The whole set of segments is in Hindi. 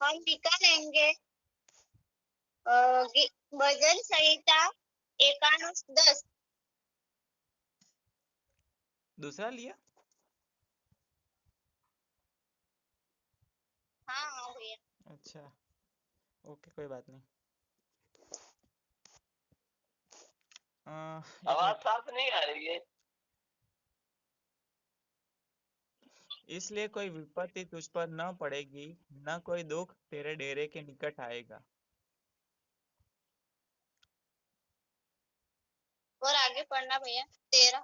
हम निकालेंगे भजन संहिता 91:10। दूसरा लिया? हाँ भैया। अच्छा, ओके, कोई बात नहीं। आवाज साफ नहीं आ रही है। इसलिए कोई विपत्ति तुझ पर न पड़ेगी, न कोई दुख तेरे डेरे के निकट आएगा। और आगे पढ़ना भैया 13।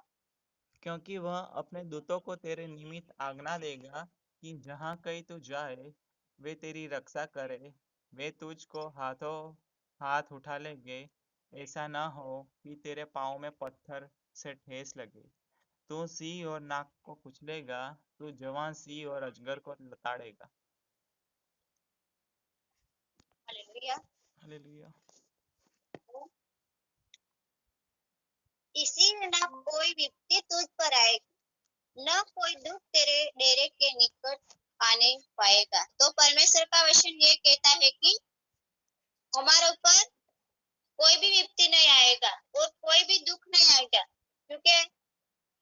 क्योंकि वह अपने दूतों को तेरे निमित्त आज्ञा देगा कि जहाँ कहीं तू जाए वे तेरी रक्षा करे। वे तुझको हाथों हाथ उठा लेंगे, ऐसा न हो कि तेरे पाँव में पत्थर से ठेस लगे। तू सिंह और नाग को कुचलेगा, तू जवान सिंह और अजगर को लताड़ेगा। हालेलुया। हालेलुया। इसी न कोई विपत्ति तुझ पर आएगी, न कोई दुख तेरे डेरे के निकट आने पाएगा। तो परमेश्वर का वचन ये कहता है कि हमारे ऊपर कोई भी विपत्ति नहीं आएगा और कोई भी दुख नहीं आएगा, क्योंकि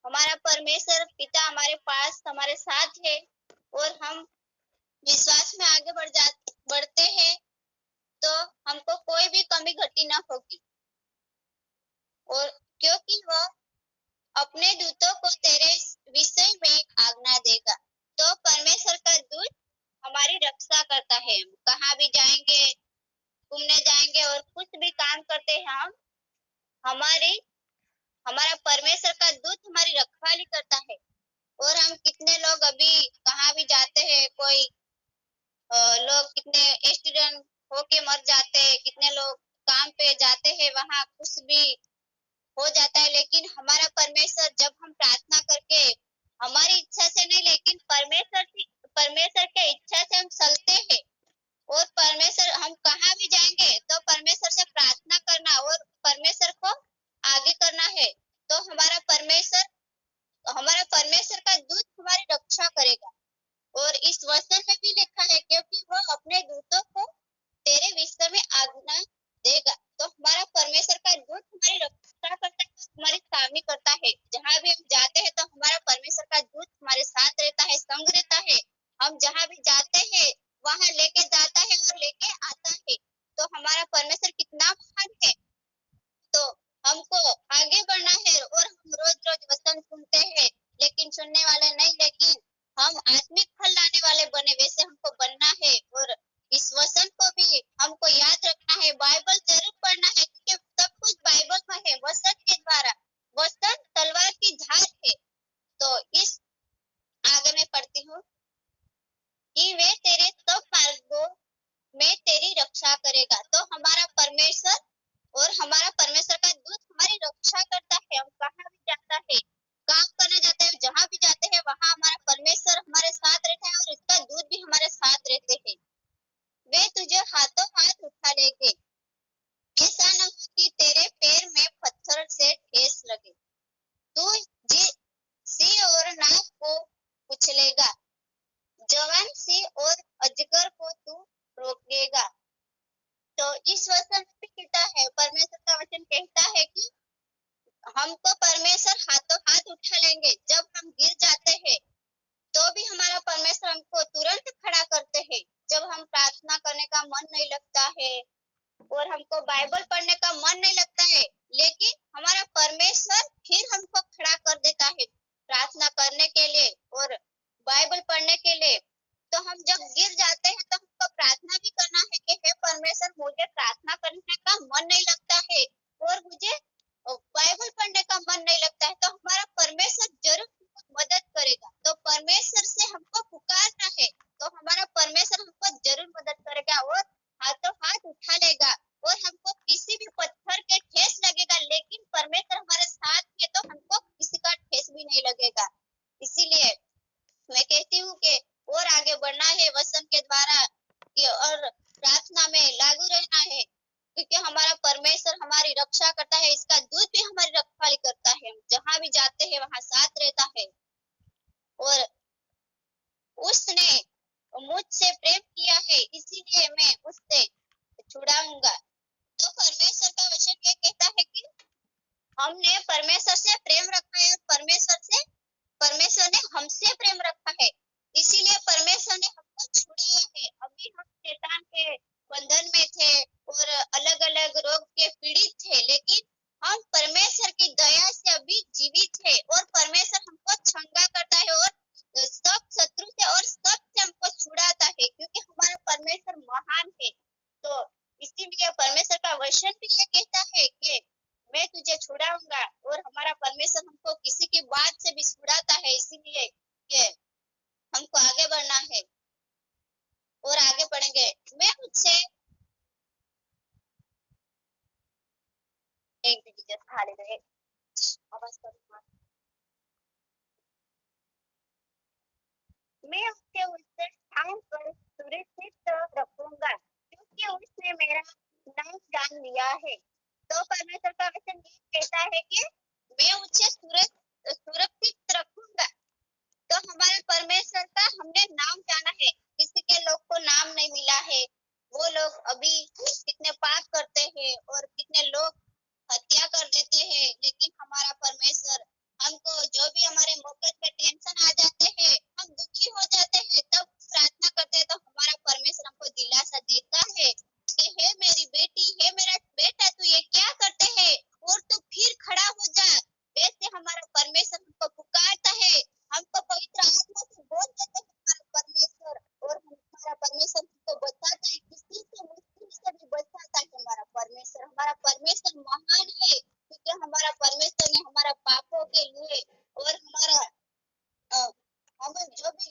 हमारा परमेश्वर पिता हमारे पास हमारे साथ है और हम विश्वास में आगे बढ़ते हैं तो हमको कोई भी कमी घटी ना होगी। और क्योंकि वह अपने दूतों को तेरे विषय में आज्ञा देगा। तो परमेश्वर का दूत हमारी रक्षा करता है। हम कहाँ भी जाएंगे, घूमने जाएंगे और कुछ भी काम करते हैं, हमारा परमेश्वर का दूत हमारी रखवाली करता है। और हम कितने लोग अभी कहाँ भी जाते हैं, कोई लोग कितने एक्सीडेंट होके मर जाते हैं, कितने लोग काम पे जाते हैं वहां कुछ भी हो जाता है, लेकिन हमारा परमेश्वर जब हम प्रार्थना करके हमारी इच्छा से नहीं लेकिन परमेश्वर के इच्छा से हम चलते हैं और परमेश्वर हम कहाँ भी जाएंगे तो परमेश्वर से प्रार्थना करना और परमेश्वर को आगे करना है, तो हमारा परमेश्वर का दूत हमारी रक्षा करेगा। और इस वचन में भी लिखा है क्योंकि वह अपने दूतों को तेरे विषय में आज्ञा देगा। तो हमारा परमेश्वर का दूत हमारी रक्षा करता है, हमारी सामने करता है। जहाँ भी हम जाते हैं तो हमारा परमेश्वर का दूत हमारे साथ रहता है, संग रहता है। हम जहाँ भी जाते हैं वहाँ लेके जाता है और लेके आता है। तो हमारा परमेश्वर कितना महान है। तो हमको आगे बढ़ना है और हम रोज रोज वचन सुनते हैं लेकिन सुनने वाले नहीं, लेकिन हम आत्मिक फल लाने वाले बने, वैसे हमको बनना है। और इस वचन को भी हमको याद रखना है, बाइबल जरूर पढ़ना है क्योंकि सब कुछ बाइबल में है। वचन के द्वारा, वचन तलवार की धार है। तो इस आगे मैं पढ़ती हूँ कि वे तेरे सब मार्गों में तेरी रक्षा करेगा। तो हमारा परमेश्वर और हमारा परमेश्वर का दूत हमारी रक्षा करता है। हम कहाँ भी जाता है, काम करने जाते हैं, जहाँ भी जाते हैं वहाँ हमारा परमेश्वर हमारे साथ रहता है और इसका दूत भी हमारे साथ रहते हैं। वे तुझे हाथों हाथ उठा लेंगे, ऐसा न हो कि तेरे पैर में पत्थर से ठेस लगे। तू सिंह और नाग को कुचलेगा, जवान सिंह और अजगर को तू रोकेगा। तो इस वचन में कहता है, परमेश्वर का वचन कहता है कि हमको परमेश्वर हाथों हाथ उठा लेंगे। जब हम गिर जाते हैं तो भी हमारा परमेश्वर हमको तुरंत खड़ा करते हैं। जब हम प्रार्थना करने का मन नहीं लगता है और हमको बाइबल पढ़ने का मन नहीं लगता है, लेकिन हमारा परमेश्वर फिर हमको खड़ा कर देता है प्रार्थना करने के लिए और बाइबल पढ़ने के लिए। तो हम जब गिर जाते हैं तो हमको प्रार्थना भी करना है कि हे परमेश्वर, मुझे प्रार्थना करने का मन नहीं लगता है और मुझे बाइबल पढ़ने का मन नहीं लगता है, तो हमारा परमेश्वर जरूर मदद करेगा। तो परमेश्वर से हमको पुकारना है तो हमारा परमेश्वर हमको जरूर मदद करेगा और हाथों हाथ उठा लेगा और हमको किसी भी पत्थर के ठेस लगेगा, लेकिन परमेश्वर हमारे साथ है तो हमको किसी का ठेस भी नहीं लगेगा। इसीलिए मैं कहती हूँ कि और आगे बढ़ना है वचन के द्वारा और प्रार्थना में लागू रहना है, क्योंकि हमारा परमेश्वर हमारी रक्षा करता है, इसका दूत भी हमारी रखवाली करता है। जहाँ भी जाते हैं वहाँ साथ रहता है और उसने मुझसे प्रेम किया इसीलिए मैं उससे छुड़ाऊंगा। तो परमेश्वर का वचन ये कहता है कि हमने परमेश्वर से प्रेम रखा है और परमेश्वर ने हमसे प्रेम रखा है, इसीलिए परमेश्वर ने हमको छुड़ाया है। अभी हम शैतान के बंधन में थे और अलग अलग रोग के पीड़ित थे, लेकिन हम परमेश्वर की दया से अभी जीवित है और परमेश्वर हमको क्षमा करता है और सब शत्रु से और सब से हमको छुड़ाता है, क्योंकि हमारा परमेश्वर महान है। तो इसीलिए परमेश्वर का वचन भी ये कहता है कि मैं तुझे छुड़ाऊंगा, और हमारा परमेश्वर हमको किसी की बात से भी छुड़ाता है, इसीलिए कि हमको आगे बढ़ना है और आगे बढ़ेंगे। मैं मुझसे एक मिनट खाली रहे, आवाज करूँ। मैं उससे स्थान पर सुरक्षित रखूंगा, क्योंकि उसने मेरा नाम जान लिया है। तो परमेश्वर का वचन ये कहता है कि मैं उसे सुरक्षित रखूंगा। तो हमारे परमेश्वर का हमने नाम जाना है। किसी के लोग को नाम नहीं मिला है, वो लोग अभी कितने पाप करते हैं और कितने लोग हत्या कर देते हैं, लेकिन हमारा परमेश्वर हमको जो भी हमारे मौके पे टेंशन आ जाते हैं, हम दुखी हो जाते हैं, तब प्रार्थना करते हैं, तो हमारा परमेश्वर हमको दिलासा देता है कि हे मेरी बेटी, हे मेरा बेटा, तू ये क्या करते हैं और तू फिर खड़ा हो जा। वैसे हमारा परमेश्वर हमको पुकारता है, हमको पवित्र आत्मा से बोल देते हैं हमारा परमेश्वर, और हमारा परमेश्वर हमको बताता है, किसी से मुश्किल से भी बचाता है हमारा परमेश्वर। हमारा परमेश्वर महान है, क्योंकि हमारा परमेश्वर ने हमारा पापों के लिए और हमारा हम जो भी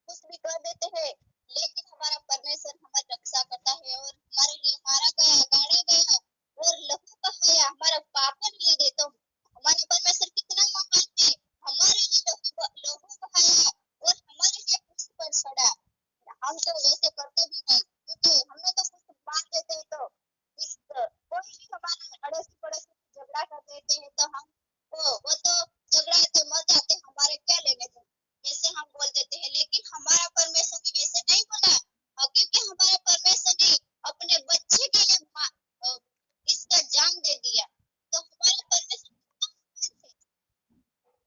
कुछ भी कर देते हैं, लेकिन हमारा परमेश्वर हमारी रक्षा करता है और हमारे लिए मारा गया, गाड़ा गया और लहू बहाया हमारा पाप लिए दे। तो हमारा परमेश्वर कितना महान है, हमारे लिए लहू बहाया और हमारे लिए क्रूस पर चढ़ा। हम तो वैसे करते भी नहीं, क्योंकि हमने तो कुछ मान देते हैं, तो इस कोई भी हमारा अड़ोसी पड़ोसी झगड़ा कर देते हैं, तो हम वो तो झगड़ा से मर जाते, हमारे क्या लेने देने, वैसे हम बोल देते हैं। लेकिन हमारा परमेश्वर ने वैसे नहीं बोला, क्योंकि हमारा परमेश्वर ने अपने बच्चे के लिए इसका जान दे दिया। तो हमारा परमेश्वर,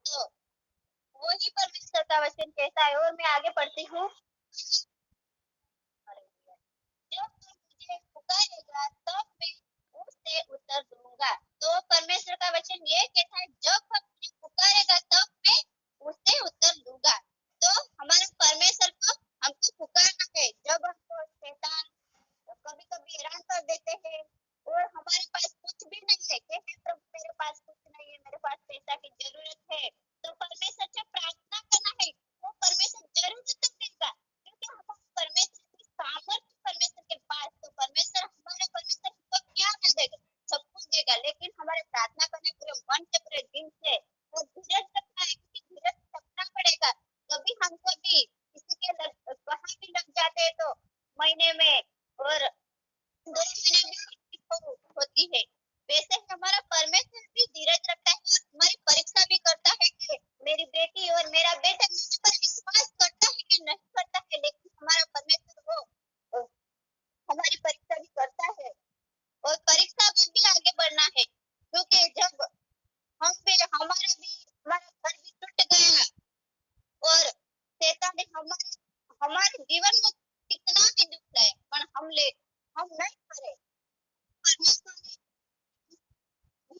तो वही परमेश्वर का वचन कहता है। और मैं आगे पढ़ती हूँ। जब तू मुझे पुकारेगा, तब मैं उससे उत्तर दूंगा। तो परमेश्वर का वचन ये कहता है, जब हम मुझे पुकारेगा, तब मैं उससे उत्तर दूंगा। तो हमारे परमेश्वर को हमको पुकारना है। जब हमको शैतान कभी कभी हैरान कर देते हैं और हमारे पास कुछ भी नहीं है, कि हे प्रभु मेरे पास कुछ नहीं है, मेरे पास पैसा की जरूरत है, तो परमेश्वर से प्रार्थना करना है, वो परमेश्वर जरूर उत्तर देगा, क्योंकि हमारे परमेश्वर की सामर्थ्य परमेश्वर के पास। तो परमेश्वर, हमारे परमेश्वर हमको क्या नहीं देगा, सब कुछ देगा, लेकिन हमारे प्रार्थना करने पूरे मन से, पूरे दिल से, और धीरज रखना है, क्योंकि धीरज रखना पड़ेगा। कभी हमको भी किसी के कहाँ भी लग जाते हैं, तो महीने में और 2 महीने में होती है। वैसे ही हमारा परमेश्वर भी धीरज रखता है और हमारी परीक्षा भी करता है कि मेरी बेटी और मेरा बेटा मुझ पर विश्वास करता है कि नहीं करता है, लेकिन हमारा परमेश्वर वो हमारी परीक्षा भी करता है, और परीक्षा में भी आगे बढ़ना है, क्योंकि जब हमारा घर भी टूट गया और शैतान ने हमारे जीवन में कितना भी दुख लाया, पर हम नहीं करे। परमेश्वर ने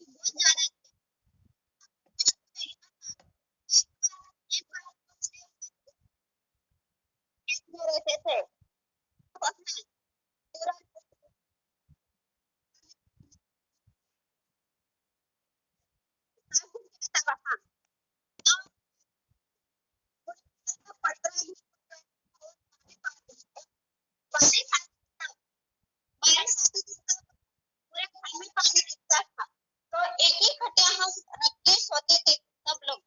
बहुत ज्यादा रहते थे, पूरे घर में पानी दिखता था। तो एक ही खटिया हम रख के सोते थे सब लोग,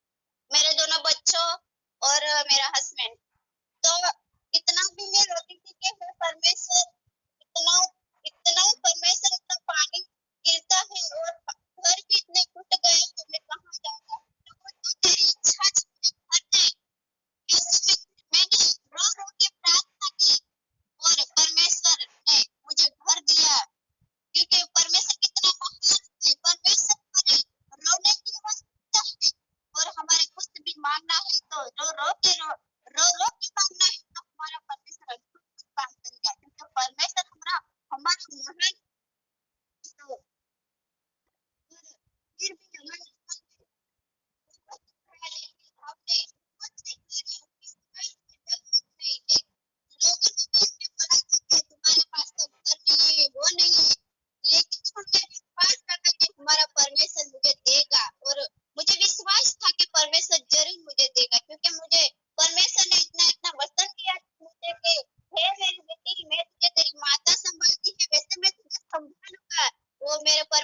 मेरे दोनों बच्चों और मेरा हस्बैंड। तो इतना भी मैं रोती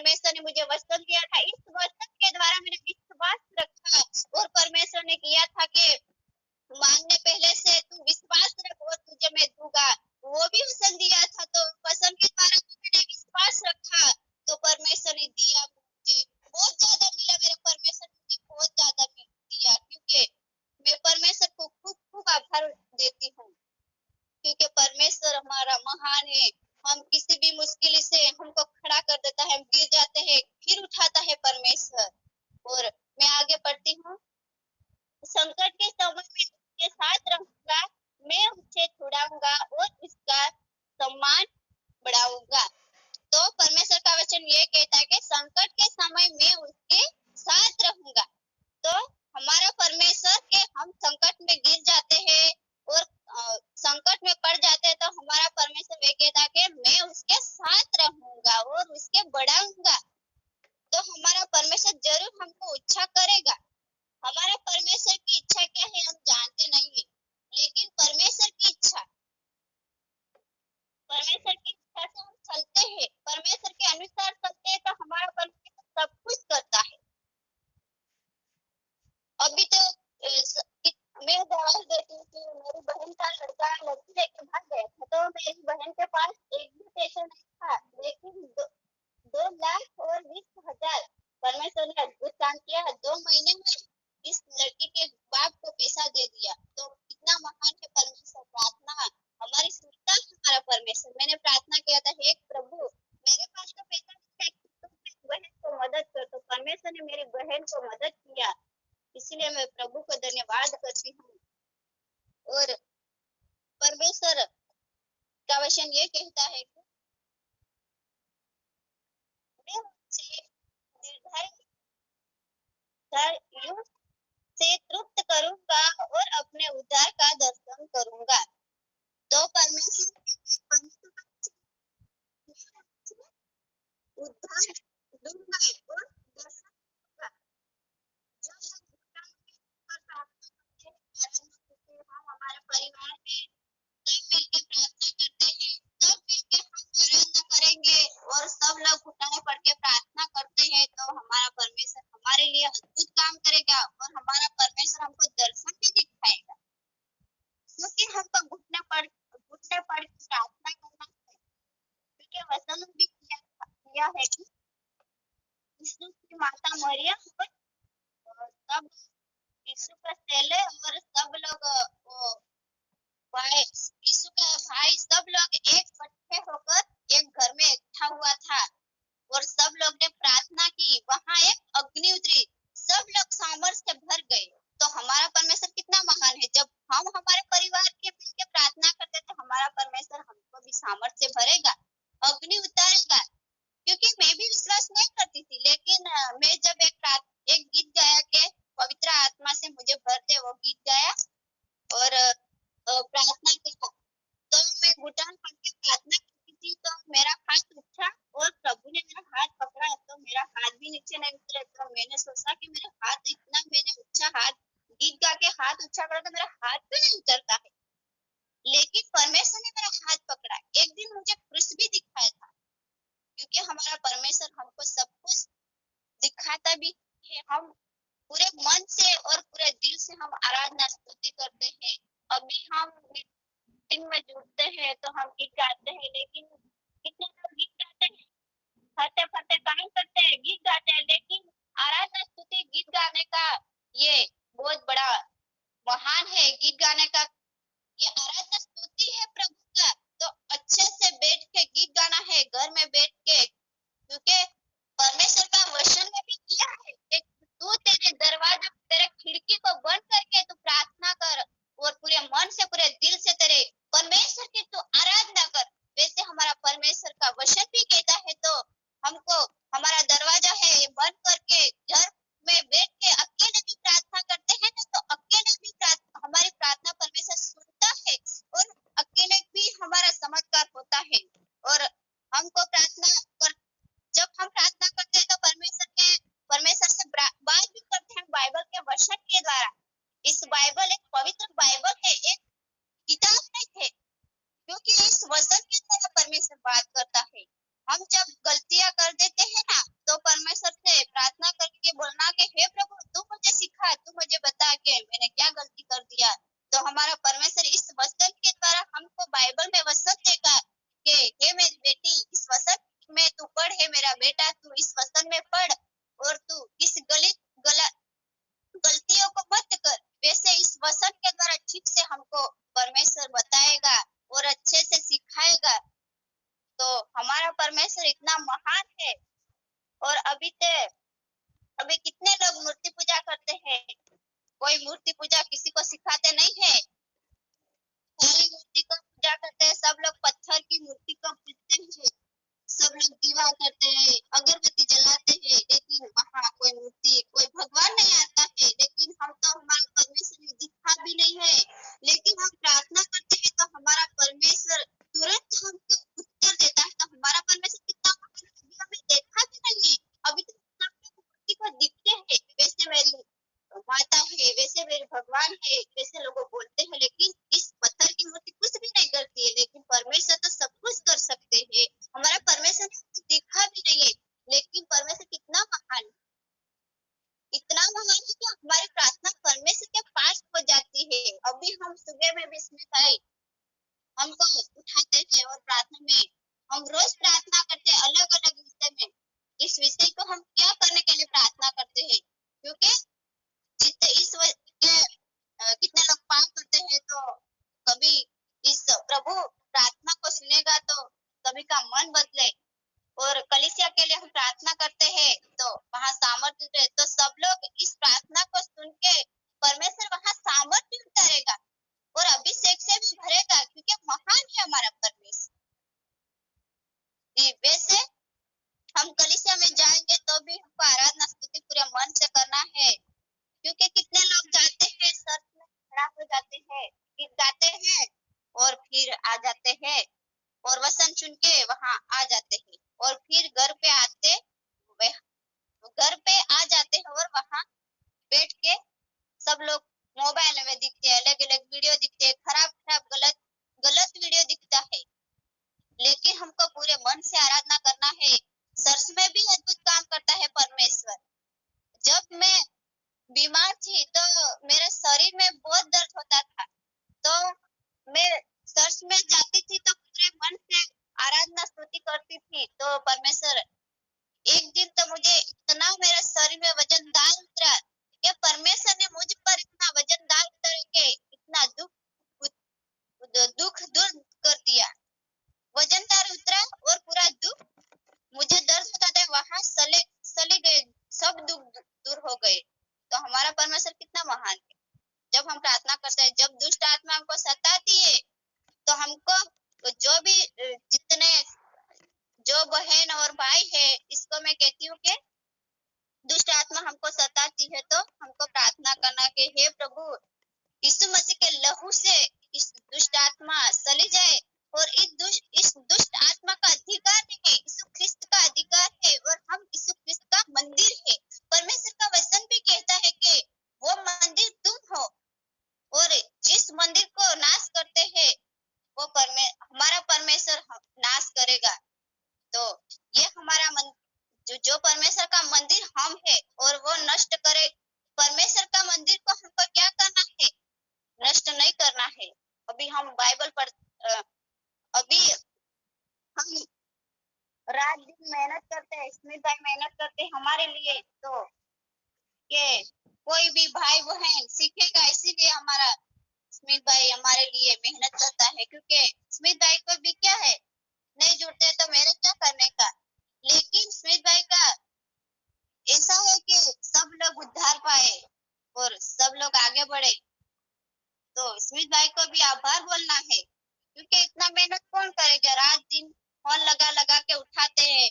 परमेश्वर ने मुझे वचन दिया था, इस वचन के द्वारा मैंने विश्वास रखा और परमेश्वर ने किया था कि मांगने पहले से तू विश्वास रख और तुझे मैं दूंगा। वो भी वचन दिया था, तो वचन के द्वारा मैंने विश्वास रखा तो परमेश्वर ने दिया मुझे। बहुत ज्यादा मिला मेरे परमेश्वर ने मुझे बहुत ज्यादा दिया, क्योंकि मैं परमेश्वर को खूब खूब आभार देती हूँ, क्योंकि परमेश्वर हमारा महान है। हम किसी भी मुश्किल से हमको खड़ा कर देता है, हम गिर जाते हैं फिर उठाता है परमेश्वर। और मैं आगे पढ़ती हूँ। संकट के समय में उसके साथ रहूंगा, मैं उसे छुड़ाऊंगा और उसका सम्मान बढ़ाऊंगा। तो परमेश्वर का वचन ये कहता है कि संकट के समय में उसके साथ रहूंगा। तो हमारा परमेश्वर के हम संकट में गिर जाते हैं और संकट में पड़ जाते हैं, तो हमारा परमेश्वर ये कहता है कि मैं उसके साथ रहूंगा और उसके बढ़ाऊंगा। तो हमारा परमेश्वर जरूर हमको अच्छा करेगा। हमारा परमेश्वर की इच्छा क्या है हम जानते नहीं है, लेकिन परमेश्वर की इच्छा से हम चलते हैं, परमेश्वर के अनुसार चलते हैं, तो हमारा परमेश्वर सब कुछ करता है। अभी तो मैं गवाही देती हूँ कि मेरी बहन का लड़का लड़की लेके भाग गया था, तो मेरी बहन के पास एक भी पैसा नहीं था, लेकिन 2,20,000 परमेश्वर ने अद्भुत काम किया। 2 महीने में इस लड़की के बाप को पैसा दे दिया। तो कितना महान है परमेश्वर। प्रार्थना हमारी सुनता है हमारा परमेश्वर। मैंने प्रार्थना किया था, हे प्रभु मेरे पास तो पैसा नहीं है, तुम मेरी बहन को मदद कर। तो परमेश्वर ने मेरी बहन को मदद किया, इसलिए मैं प्रभु को धन्यवाद करती हूँ। और परमेश्वर का वचन ये कहता है कि मैं उनसे दीर्घायु से तृप्त करूंगा और अपने उद्धार का दर्शन करूंगा। तो परमेश्वर उद्धार दूंगा और दर्शन दूंगा। हम हमारे परिवार में सब मिलके प्रार्थना करते हैं, सब मिलके हम आराधना करेंगे और सब लोग घुटने पड़ के प्रार्थना करते हैं, तो हमारा परमेश्वर हमारे लिए अद्भुत काम करेगा और हमारा परमेश्वर हमको दर्शन भी दिखाएगा। क्योंकि हमको घुटने पड़ के प्रार्थना करना है, क्योंकि वचन भी किया है कि यीशु की माता मरियम और सब यीशु का चेले और सब लोग भाई यीशु का भाई सब लोग एक इकट्ठे होकर एक घर में इकट्ठा हुआ था और सब लोग ने प्रार्थना की। वहां एक अग्नि उतरी, सब लोग सामर्थ से भर गए। तो हमारा परमेश्वर कितना महान है। जब हम हमारे परिवार के मिलकर प्रार्थना करते तो हमारा परमेश्वर हमको भी सामर्थ से भरेगा, अग्नि उतारेगा। क्योंकि मैं भी विश्वास नहीं करती थी, लेकिन मैं जब एक गीत गाया के पवित्र आत्मा से मुझे भर दे, वो गीत गाया और प्रार्थना किया, तो मैं घुटन पड़ के प्रार्थना करती थी, तो मेरा हाथ उठा और प्रभु ने मेरा हाथ पकड़ा, तो मेरा हाथ भी नीचे नहीं उतरा। तो मैंने सोचा कि मेरा हाथ इतना, मैंने ऊंचा हाथ गीत गा के हाथ ऊंचा करा तो मेरा हाथ भी नहीं उतरता है, लेकिन परमेश्वर ने मेरा हाथ पकड़ा। एक दिन मुझे क्रूस भी दिखाया था, क्योंकि हमारा परमेश्वर हमको सब कुछ दिखाता भी है। हम पूरे मन से और पूरे दिल से हम आराधना स्तुति करते हैं। अभी हम मीटिंग में जुड़ते हैं तो हम गीत गाते हैं, लेकिन कितने लोग गीत गाते हैं, फटे फटे काम करते हैं, गीत गाते हैं, लेकिन आराधना स्तुति गीत गाने का ये बहुत बड़ा महान है। गीत गाने का ये आराधना स्तुति है प्रभु का। तो अच्छे से बैठ के गीत गाना है घर में बैठ के, क्योंकि परमेश्वर का वचन में भी किया है कि तू तेरे दरवाजा तेरे खिड़की को बंद करके तू प्रार्थना कर और पूरे मन से पूरे दिल से तेरे परमेश्वर की तू आराधना कर। वैसे हमारा परमेश्वर का वचन भी कहता है, तो हमको हमारा दरवाजा है ये बंद करके घर में बैठ के अकेले भी प्रार्थना करते हैं ना, तो अकेले भी हमारी प्रार्थना परमेश्वर सुनता है और अकेले भी हमारा चमत्कार होता है। और हमको प्रार्थना कर, जब हम प्रार्थना करते हैं तो परमेश्वर से बात भी करते हैं बाइबल के वचन के द्वारा। इस बाइबल एक पवित्र बाइबल है, एक किताब नहीं है, क्योंकि इस वचन के द्वारा परमेश्वर बात करता है। परमेश्वर बताएगा और अच्छे से सिखाएगा, तो हमारा परमेश्वर इतना महान है। और अभी कितने लोग मूर्ति पूजा करते हैं, कोई मूर्ति पूजा किसी को सिखाते नहीं है, खाली मूर्ति को पूजा करते हैं। सब लोग पत्थर की मूर्ति को पूजते हैं, सब लोग दीवा करते हैं, अगरबत्ती जलाते हैं, लेकिन वहाँ कोई मूर्ति, कोई भगवान नहीं आता है। लेकिन हम तो हमारे परमेश्वर ने दिखा भी नहीं है, लेकिन हम प्रार्थना करते हैं तो हमारा परमेश्वर तुरंत हमको उत्तर देता है। तो हमारा परमेश्वर कितना महान है, अभी हमें देखा भी नहीं है। अभी तो सब लोग मूर्ति को दिखते हैं, वैसे मेरी माता है, वैसे मेरे भगवान है, वैसे लोग बोलते हैं, लेकिन इस पत्थर की मूर्ति कुछ भी नहीं करती है। लेकिन परमेश्वर तो सब कुछ कर सकते हैं। हमारा परमेश्वर ने दिखा भी नहीं है, लेकिन परमेश्वर कितना महान है, इतना महान है कि हमारी प्रार्थना परमेश्वर के पास हो जाती है। अभी हम सुबह में भी इसमें भाई हमको उठाते हैं और प्रार्थना में हम रोज प्रार्थना करते हैं अलग अलग विषय में। इस विषय को हम क्या करने के लिए प्रार्थना करते हैं, क्योंकि कितने लोग पाप करते हैं, तो कभी इस प्रभु प्रार्थना को सुनेगा तो कभी का मन बदले। और कलीसिया के लिए हम प्रार्थना करते हैं तो वहाँ सामर्थ्य है, तो सब लोग इस प्रार्थना को सुन के परमेश्वर वहाँ सामर्थ्य उतारेगा और अभिषेक से भी भरेगा, क्योंकि महान है हमारा परमेश्वर। वैसे हम कलीसिया में जाएंगे तो भी हमको आराधना स्तुति पूरे मन से करना है, क्योंकि कितने लोग जाते हैं सर में खड़ा हो जाते हैं, गीत गाते हैं और फिर आ जाते हैं और वचन सुन के वहाँ आ जाते हैं और फिर घर पे आ जाते हैं और वहाँ बैठ के सब लोग मोबाइल में दिखते हैं, अलग अलग वीडियो दिखते हैं, खराब गलत वीडियो दिखता है। लेकिन हमको पूरे मन से आराधना करना है। सर्च में भी अद्भुत काम करता है परमेश्वर। जब मैं बीमार थी तो मेरे शरीर में बहुत दर्द होता था, तो मैं चर्च में जाती थी तो पूरे मन से आराधना स्तुति करती थी। तो परमेश्वर एक दिन तो मुझे इतना मेरे शरीर में वजनदार उतरा कि परमेश्वर ने मुझ पर इतना वजनदार उतर के इतना दुख दूर कर दिया। वजनदार उतरा और पूरा दुख, मुझे दर्द होता था वहां चले गए, सब दुख दूर हो गए। तो हमारा परमेश्वर कितना महान है। जब हम प्रार्थना करते हैं, जब दुष्ट आत्मा हमको सताती है, तो हमको जितने जो बहन और भाई है, इसको मैं कहती हूँ कि दुष्ट आत्मा हमको सताती है तो हमको प्रार्थना करना कि हे प्रभु यीशु मसीह के लहू से इस दुष्ट आत्मा चली जाए। और इस दुष्ट आत्मा का अधिकार नहीं है, यीशु ख्रिस्त का अधिकार है और हम यीशु ख्रिस्त का मंदिर है। परमेश्वर का वचन भी कहता है कि वो मंदिर तुम हो, और जिस मंदिर को नाश करते हैं वो हमारा परमेश्वर नाश करेगा। तो ये हमारा जो परमेश्वर का मंदिर हम है और वो नष्ट करे। परमेश्वर का मंदिर को हमको क्या करना है, नष्ट नहीं करना है। अभी हम बाइबल पढ़ अभी हम रात दिन मेहनत करते हैं, स्मित भाई मेहनत करते हैं हमारे लिए, तो के कोई भी भाई बहन सीखेगा, इसीलिए हमारा स्मित भाई हमारे लिए मेहनत करता है। क्योंकि स्मित भाई को भी क्या है, नहीं जुड़ते तो मेरे क्या करने का। लेकिन स्मित भाई का ऐसा है कि सब लोग उद्धार पाए और सब लोग आगे बढ़े। तो स्मित भाई को भी आभार बोलना है, क्योंकि इतना मेहनत कौन करेगा, रात दिन फोन लगा के उठाते हैं।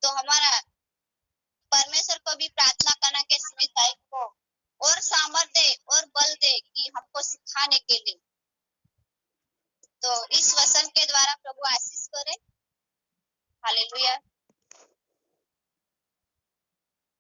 तो हमारा परमेश्वर को भी प्रार्थना करना के स्मित भाई को और सामर्थ्य दे और बल दे कि हमको सिखाने के लिए। तो इस वचन के द्वारा प्रभु आशीष करे। हालेलुया।